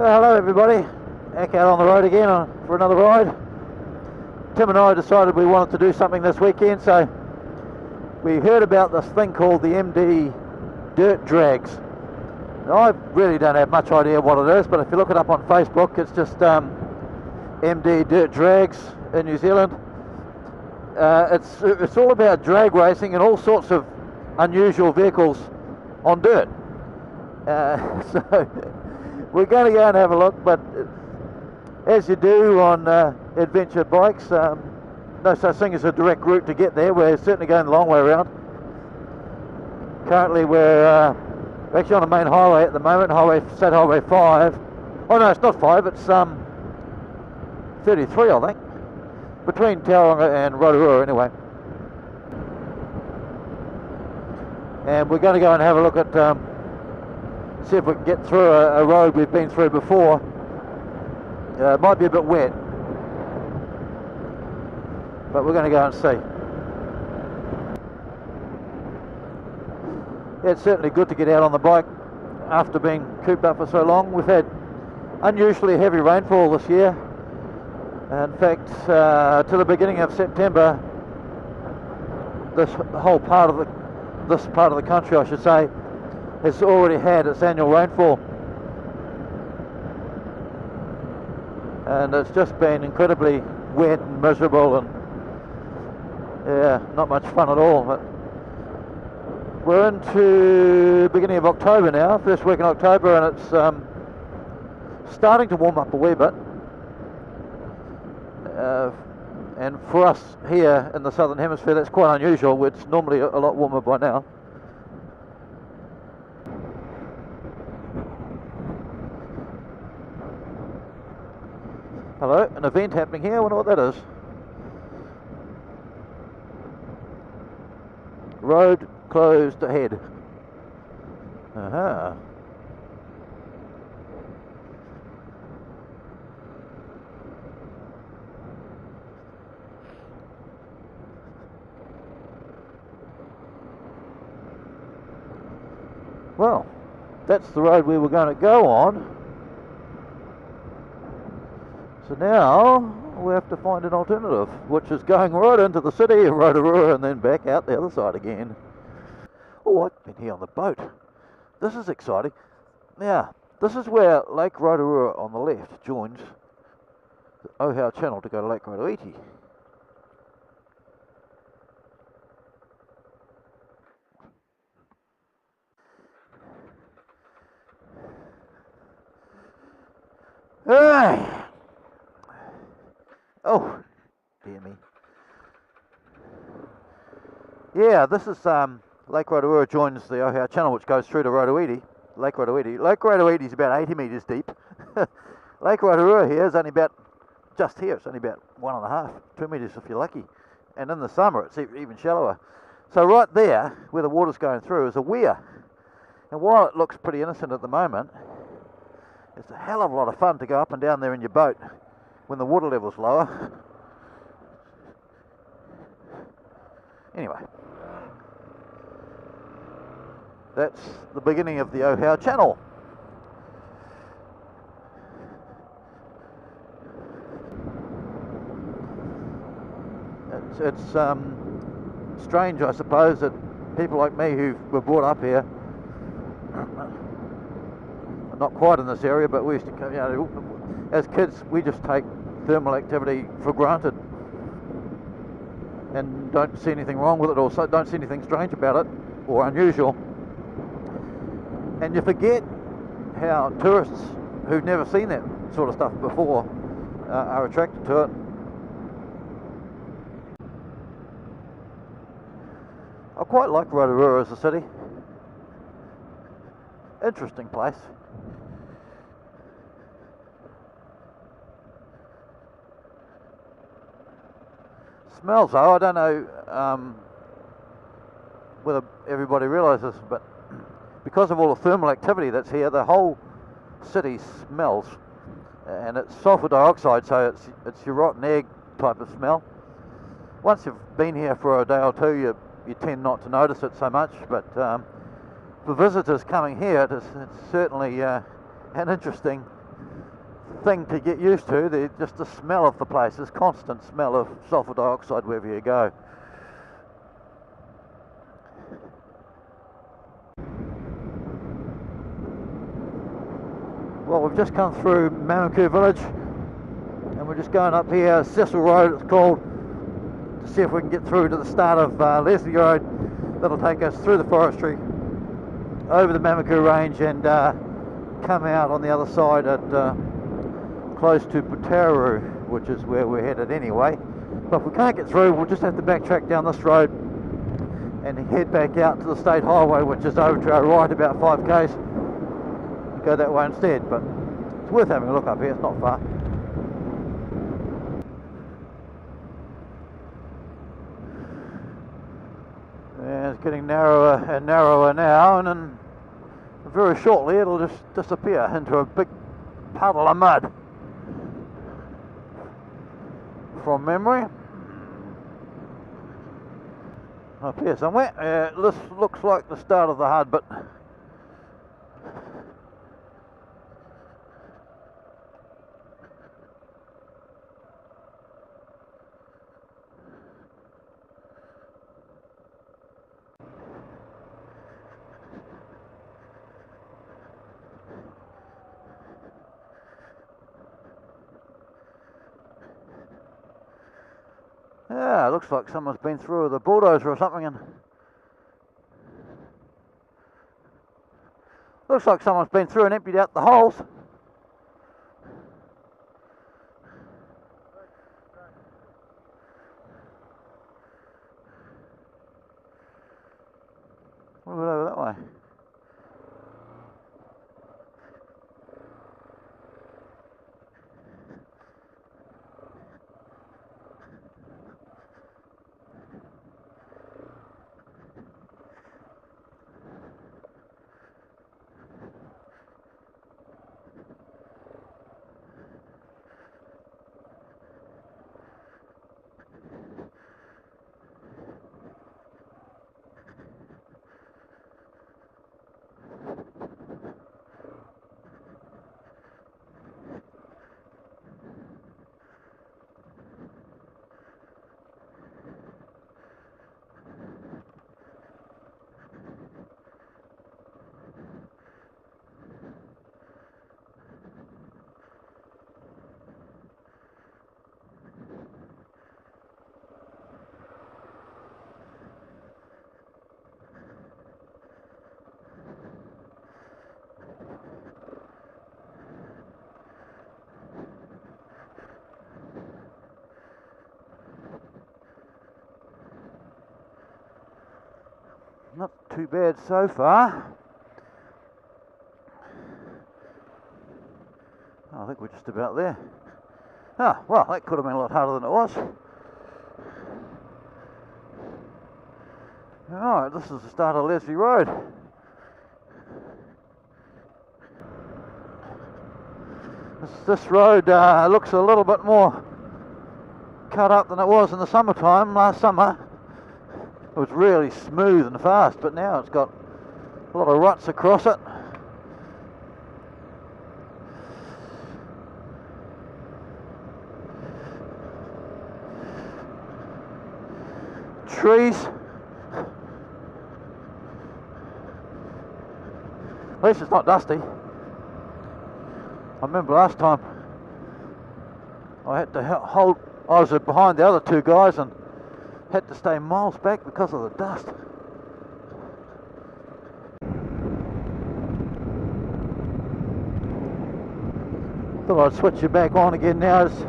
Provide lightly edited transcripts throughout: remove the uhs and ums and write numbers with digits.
Hello everybody, back out on the road again for another ride. Tim and I decided we wanted to do something this weekend, so we heard about this thing called the MD dirt drags. Now, I really don't have much idea what it is, but if you look it up on Facebook, it's just MD dirt drags in New Zealand. It's all about drag racing and all sorts of unusual vehicles on dirt. So we're going to go and have a look, but as you do on adventure bikes, no such thing as a direct route to get there. We're certainly going the long way around. Currently we're actually on the main highway at the moment, State Highway 5. Oh no, it's not 5, it's 33 I think, between Tauranga and Rotorua anyway. And we're going to go and have a look at see if we can get through a road we've been through before. It might be a bit wet, but we're going to go and see. Yeah, it's certainly good to get out on the bike after being cooped up for so long. We've had unusually heavy rainfall this year. In fact, to the beginning of September, this part of the country, I should say, has already had its annual rainfall, and it's just been incredibly wet and miserable, and yeah, not much fun at all. But we're into beginning of October now, first week in October, and it's starting to warm up a wee bit. And for us here in the southern hemisphere, that's quite unusual. It's normally a lot warmer by now. Hello, an event happening here. I wonder what that is. Road closed ahead. Aha. Well, that's the road we were going to go on. So now we have to find an alternative, which is going right into the city of Rotorua and then back out the other side again. Oh, I've been here on the boat. This is exciting. Now, this is where Lake Rotorua on the left joins the Ohau Channel to go to Lake Rotoiti. Hey! Oh, dear me. Yeah, this is Lake Rotorua joins the Ohau Channel, which goes through to Rotoiti. Lake Rotoiti. Lake Rotoiti is about 80 metres deep. Lake Rotorua here is only about, just here, it's only about 1.5, 2 metres if you're lucky. And in the summer it's even shallower. So right there, where the water's going through, is a weir. And while it looks pretty innocent at the moment, it's a hell of a lot of fun to go up and down there in your boat when the water level's lower. Anyway, that's the beginning of the Ohau Channel. It's strange, I suppose, that people like me who were brought up here, not quite in this area, but we used to, you know, as kids, we just take thermal activity for granted and don't see anything wrong with it, or don't see anything strange about it or unusual. And you forget how tourists who've never seen that sort of stuff before are attracted to it. I quite like Rotorua as a city. Interesting place. Smells though, I don't know whether everybody realises, but because of all the thermal activity that's here, the whole city smells, and it's sulfur dioxide, so it's your rotten egg type of smell. Once you've been here for a day or two, you tend not to notice it so much, but for visitors coming here, it's certainly an interesting thing to get used to. Just the smell of the place, this constant smell of sulfur dioxide wherever you go. Well, we've just come through Mamaku village and we're just going up here, Cecil Road it's called, to see if we can get through to the start of Leslie Road. That'll take us through the forestry, over the Mamaku range, and come out on the other side at close to Putaru, which is where we're headed anyway. But if we can't get through, we'll just have to backtrack down this road and head back out to the state highway, which is over to our right about 5k's. Go that way instead, but it's worth having a look up here, it's not far. Yeah, it's getting narrower and narrower now, and then very shortly it'll just disappear into a big puddle of mud. From memory, up here somewhere. This looks like the start of the hard bit. Yeah, it looks like someone's been through with a bulldozer or something, and looks like someone's been through and emptied out the holes. What about over that way? Not too bad so far. I think we're just about there. Ah, well, that could have been a lot harder than it was. Alright, this is the start of Leslie Road. This road looks a little bit more cut up than it was in the summertime. Last summer it was really smooth and fast, but now it's got a lot of ruts across it. Trees. At least it's not dusty. I remember last time I had to hold, I was behind the other two guys and had to stay miles back because of the dust. Thought I'd switch you back on again now. Just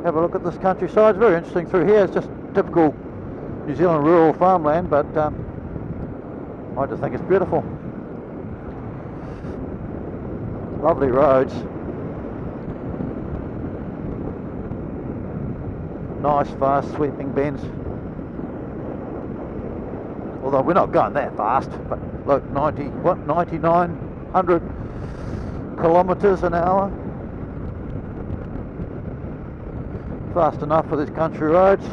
have a look at this countryside. It's very interesting through here. It's just typical New Zealand rural farmland, but I just think it's beautiful. Lovely roads. Nice fast sweeping bends. Although we're not going that fast, but look, 9900 kilometres an hour. Fast enough for these country roads.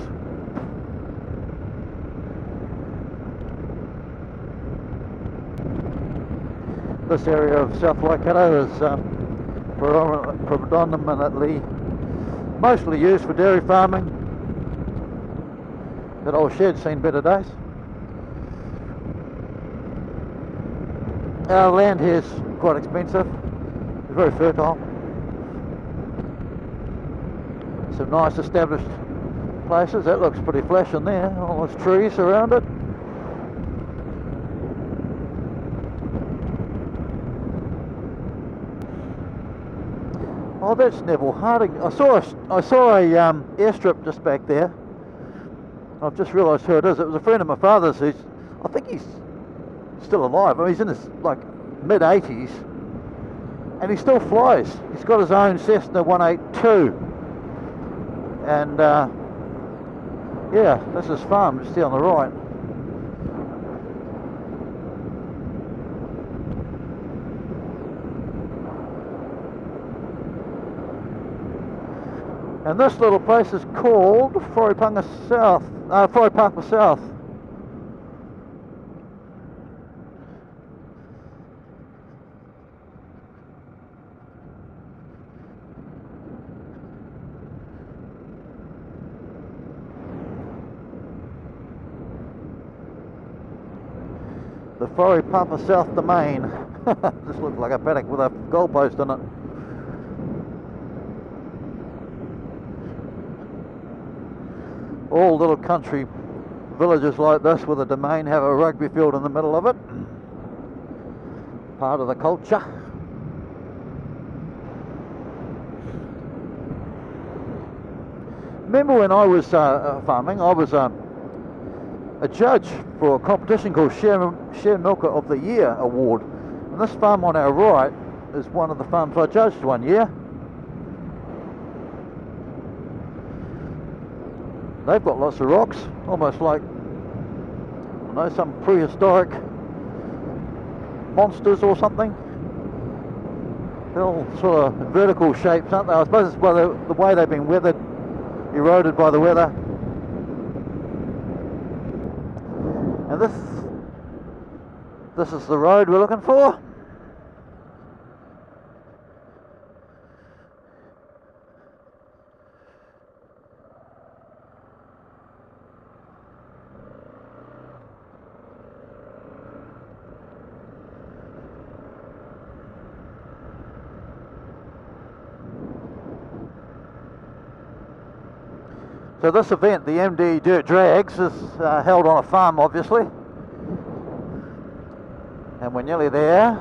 This area of South Waikato is predominantly, mostly used for dairy farming. That old shed's seen better days. Our land here's quite expensive. It's very fertile. Some nice established places. That looks pretty flash in there. All those trees around it. Oh, that's Neville Harding. I saw a airstrip just back there. I've just realised who it is. It was a friend of my father's. I think he's still alive. I mean, he's in his like mid-80s, and he still flies. He's got his own Cessna 182, and yeah, that's his farm. Just there on the right. And this little place is called Whareparka South. The Whareparka South Domain. This looks like a paddock with a goalpost in it. All little country villages like this with a domain have a rugby field in the middle of it. Part of the culture. Remember when I was farming, I was a judge for a competition called Share Milker of the Year award. And this farm on our right is one of the farms I judged one year. They've got lots of rocks, almost like, I don't know, some prehistoric monsters or something. They're all sort of vertical shapes, aren't they? I suppose it's by the way they've been weathered, eroded by the weather. And this is the road we're looking for. So this event, the MD Dirt Drags, is held on a farm, obviously. And we're nearly there.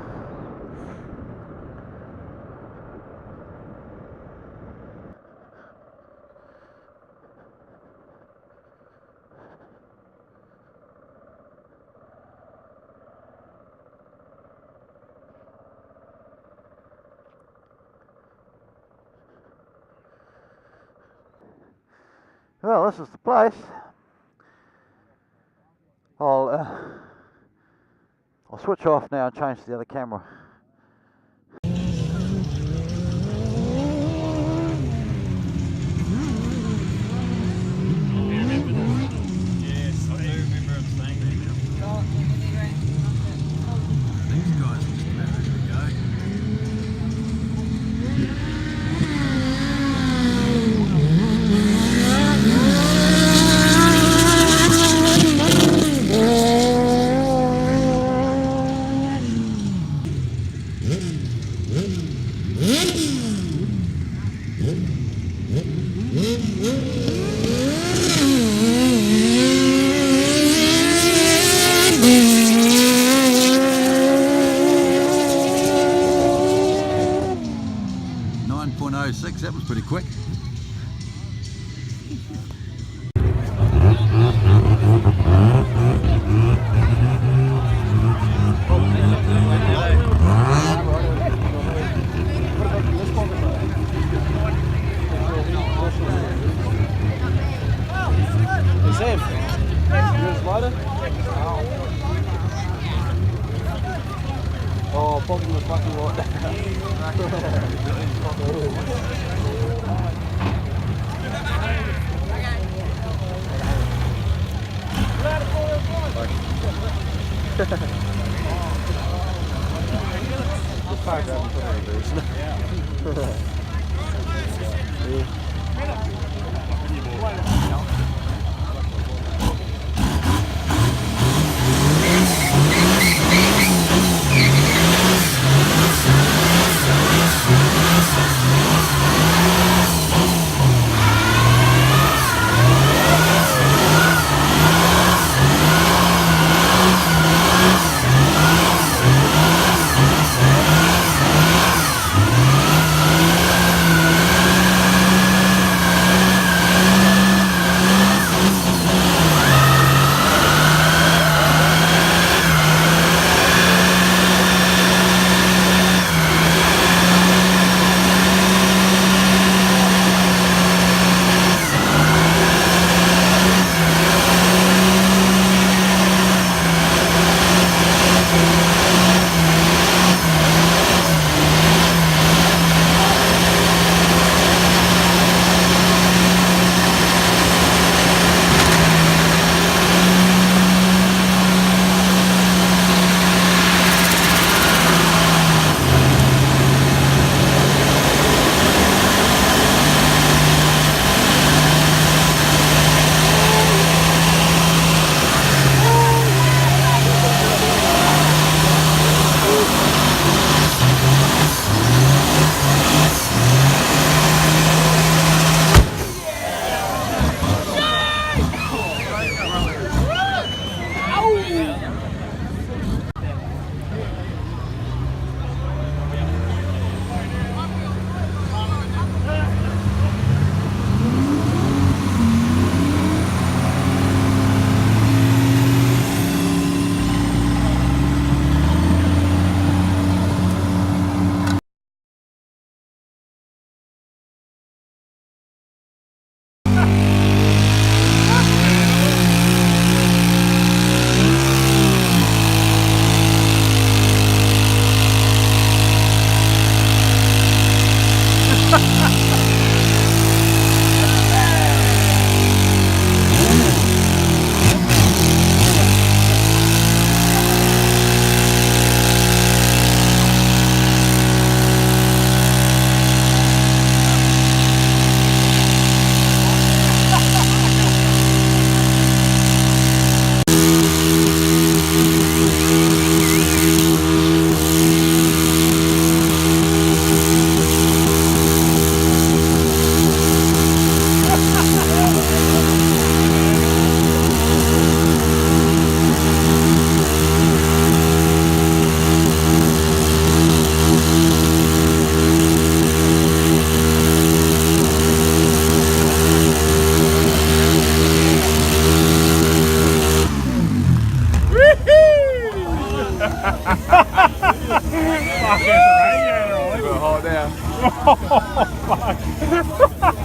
Well, this is the place. I'll switch off now and change to the other camera. That was pretty quick. Sam, yours lighter? Oh, probably was fucking right. park out and put on the beach.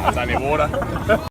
It's only water.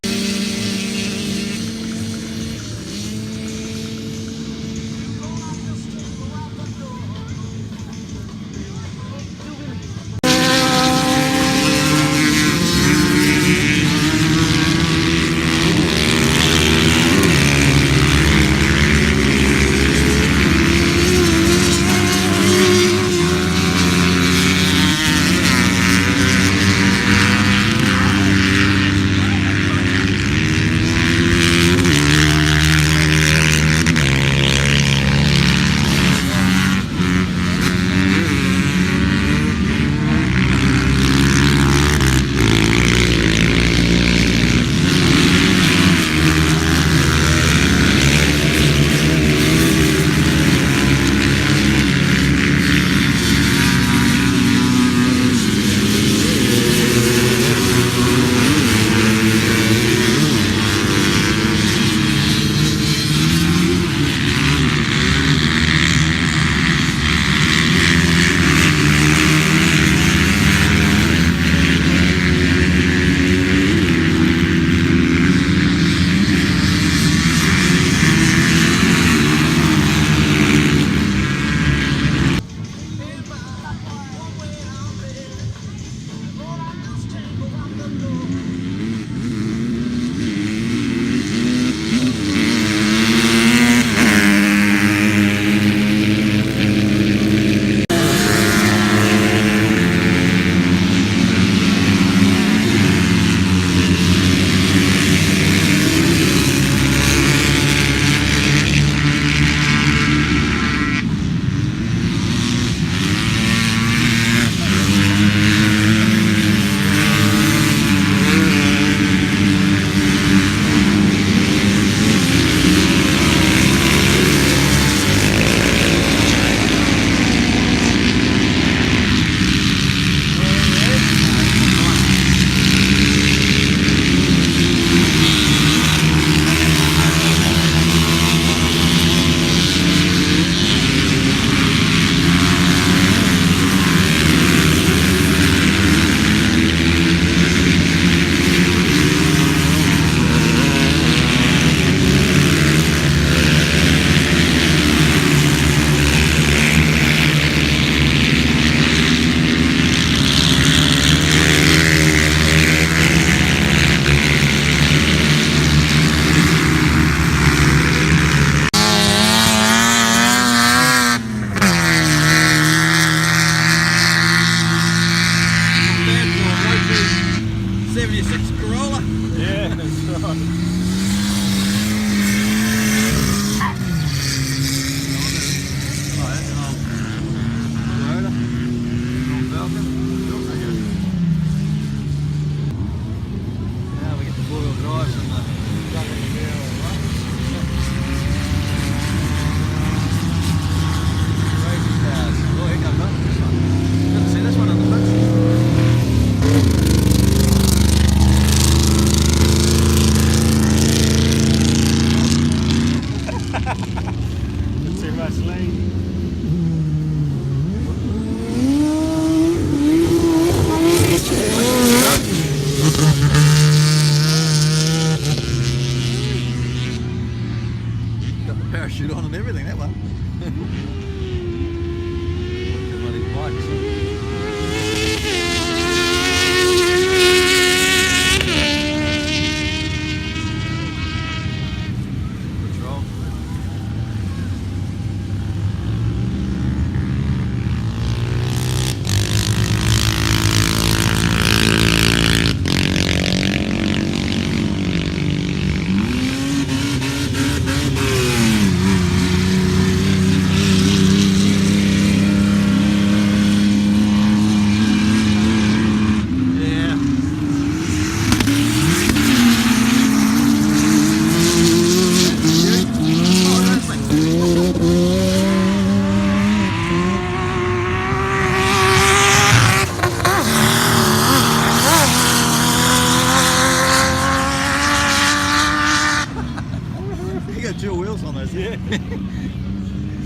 You got dual wheels on those. Yeah.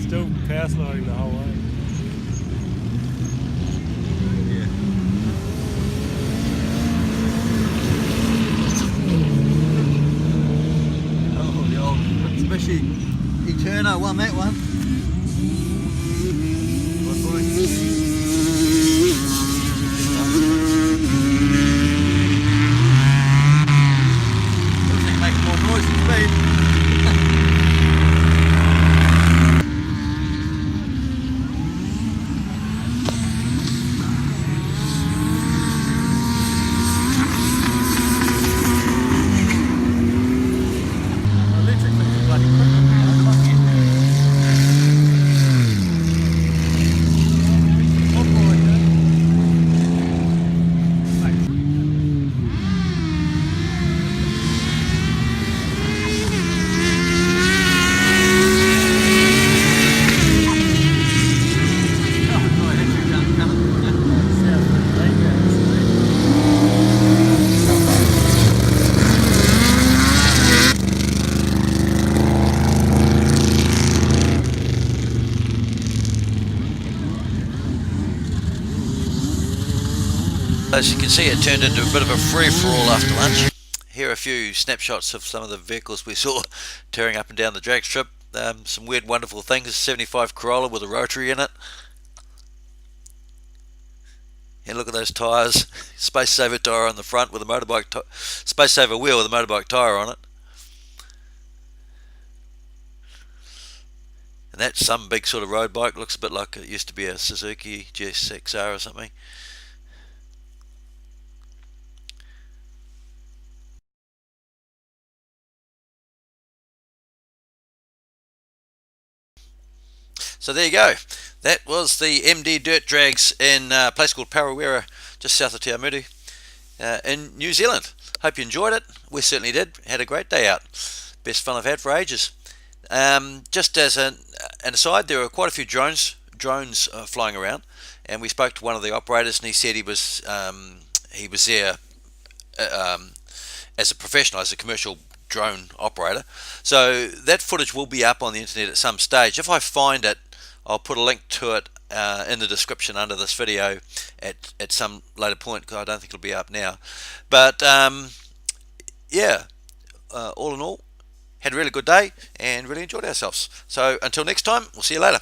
Still power sliding the whole way. Yeah. Oh, the old, especially Eterno won that one. Good boy. Everything makes more noise than speed. Electric things are bloody quick. As you can see, it turned into a bit of a free-for-all after lunch. Here are a few snapshots of some of the vehicles we saw tearing up and down the drag strip. Some weird, wonderful things. 75 Corolla with a rotary in it. And look at those tyres. Space Saver tyre on the front with a motorbike Space Saver wheel with a motorbike tyre on it. And that's some big sort of road bike. Looks a bit like it used to be a Suzuki GSXR or something. So there you go. That was the MD Dirt Drags in a place called Parawera, just south of Te Awamutu, in New Zealand. Hope you enjoyed it. We certainly did. Had a great day out. Best fun I've had for ages. Just as an aside, there were quite a few drones flying around, and we spoke to one of the operators, and he said he was there as a professional, as a commercial drone operator. So that footage will be up on the internet at some stage. If I find it, I'll put a link to it in the description under this video at some later point, because I don't think it'll be up now. But yeah, all in all, had a really good day and really enjoyed ourselves. So until next time, we'll see you later.